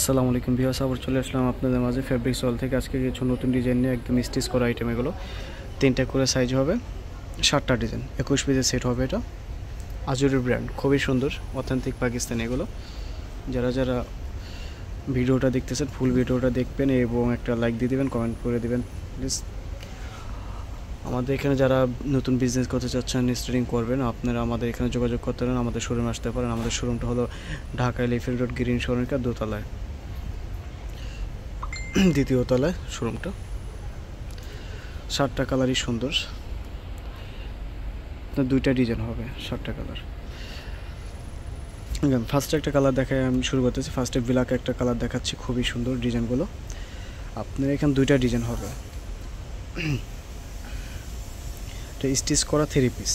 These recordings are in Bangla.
আসসালামু আলাইকুম ভিউয়ার্স, আবার চলে আসলাম আপনাদের মাঝে ফেব্রিক্স ওয়াল থেকে। আজকে কিছু নতুন ডিজাইন নিয়ে একদম স্টিচ করা আইটেম। এগুলো 3টা করে সাইজ হবে, 7টা ডিজাইন, 21 পিসের সেট হবে। এটা আজুরের ব্র্যান্ড, খুবই সুন্দর, অথেন্টিক পাকিস্তানি। এগুলো যারা যারা ভিডিওটা দেখতেছেন ফুল ভিডিওটা দেখবেন এবং একটা লাইক দিয়ে দেবেন, কমেন্ট করে দেবেন প্লিজ। আমাদের এখানে যারা নতুন বিজনেস করতে চাচ্ছেন, স্টার্টিং করবেন, আপনারা আমাদের এখানে যোগাযোগ করতে পারেন, আমাদের শোরুমে আসতে পারেন। আমাদের শোরুমটা হলো ঢাকা এলিফ্যান্ট রোড, গ্রিন শোরুমটা দোতলায়, দ্বিতীয় তলায় শোরুমটা। 7টা কালারই সুন্দর, 2টা ডিজাইন হবে, 7টা কালার। ফার্স্টে একটা কালার দেখায় আমি শুরু করতেছি। ফার্স্টে ব্ল্যাক একটা কালার দেখাচ্ছি, খুবই সুন্দর ডিজাইনগুলো। আপনার এখানে 2টা ডিজাইন হবে। এটা স্টিচ করা 3 পিস।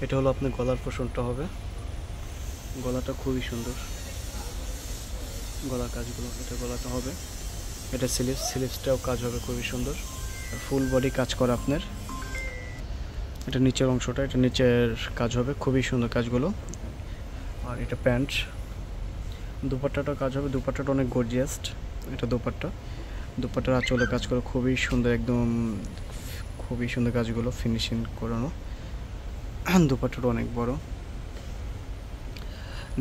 এটা হলো আপনার গলার পোর্শনটা হবে, গলাটা খুবই সুন্দর, গলার কাজগুলো। এটা গলাটা হবে, এটা স্লিভসটাও কাজ হবে খুবই সুন্দর, ফুল বডি কাজ করা আপনার। এটা নিচের অংশটা, এটা নিচের কাজ হবে, খুবই সুন্দর কাজগুলো। আর এটা প্যান্ট, দুপাট্টাটাও কাজ হবে, দুপাট্টাটা অনেক গর্জিয়াস। এটা দুপাট্টার আঁচলে কাজ করে খুবই সুন্দর, একদম খুবই সুন্দর কাজগুলো, ফিনিশিং করানো। দুপাট্টাটা অনেক বড়।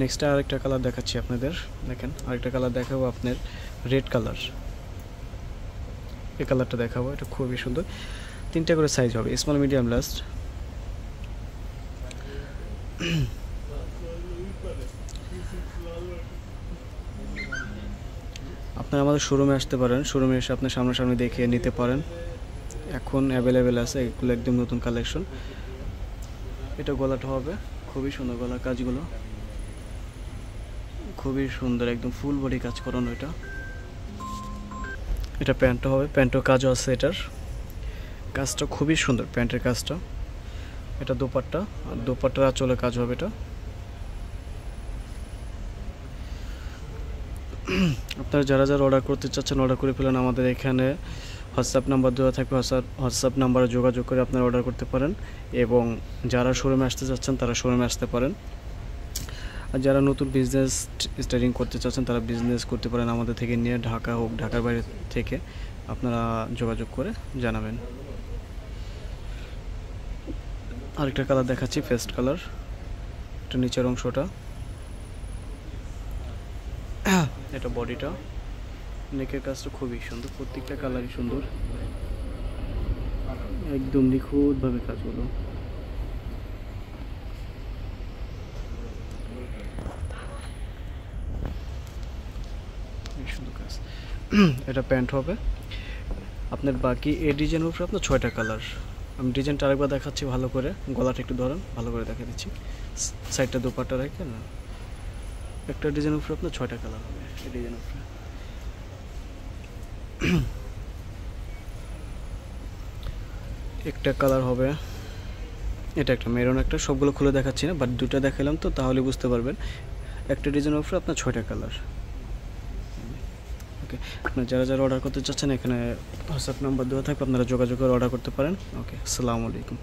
নেক্সট আরেকটা কালার দেখাচ্ছি আপনাদের, দেখেন আরেকটা কালার দেখাবো আপনার, রেড কালার। এই কালারটা দেখাবো, এটা খুবই সুন্দর। 3টা করে সাইজ হবে, স্মল, মিডিয়াম, লার্জ। আপনারা আমাদের শোরুমে আসতে পারেন, শোরুমে এসে আপনার সামনাসামনি দেখে নিতে পারেন। এখন অ্যাভেলেবেল আছে, এগুলো একদম নতুন কালেকশন। এটা গলাটা হবে, খুবই সুন্দর গলার কাজগুলো, খুবই সুন্দর, একদম ফুল বডি কাজ করানো। এটা প্যান্টটা হবে, প্যান্টও কাজও আছে, এটার কাজটা খুবই সুন্দর, প্যান্টের কাজটা। এটা দোপাট্টা, আর দোপাট্টার আঁচলে কাজ হবে। এটা আপনারা যারা যারা অর্ডার করতে চাচ্ছেন অর্ডার করে ফেলেন। আমাদের এখানে হোয়াটসঅ্যাপ নাম্বার দেওয়া থাকবে, হোয়াটসঅ্যাপ নাম্বারে যোগাযোগ করে আপনারা অর্ডার করতে পারেন। এবং যারা শোরুমে আসতে চাচ্ছেন তারা শোরুমে আসতে পারেন। আর যারা নতুন বিজনেস স্টার্টিং করতে চাচ্ছেন তারা বিজনেস করতে পারেন আমাদের থেকে নিয়ে, ঢাকা হোক ঢাকার বাইরে থেকে আপনারা যোগাযোগ করে জানাবেন। আরেকটা কালার দেখাচ্ছি, পেস্ট কালার। এটা নিচের অংশটা, এটা বডিটা, নেকের কাজটা খুবই সুন্দর, প্রত্যেকটা কালারই সুন্দর, একদম নিখুঁতভাবে কাজগুলো। সুন্দর কাজ। এটা প্যান্ট হবে আপনার। বাকি এই ডিজাইনের উপরে আপনার 6টা কালার। আমি ডিজাইনটা আরেকবার দেখাচ্ছি ভালো করে, গলাটা একটু ধরেন, ভালো করে দেখা দিচ্ছি। সাইডটা দুপাট্টা রেখে না, একটা ডিজাইনের উপরে আপনার 6টা কালার হবে। এই ডিজাইনের উপরে একটা কালার হবে, এটা একটা মেরুন একটা। সবগুলো খুলে দেখাচ্ছি না, বাট 2টা দেখালাম তো, তাহলে বুঝতে পারবেন। একটা ডিজাইনের উপরে আপনার 6টা কালার। ওকে, আপনারা যারা যারা অর্ডার করতে চাচ্ছেন এখানে হোয়াটসঅ্যাপ নাম্বার দেওয়া থাকবে, আপনারা যোগাযোগ করে অর্ডার করতে পারেন। ওকে, আসসালামু আলাইকুম।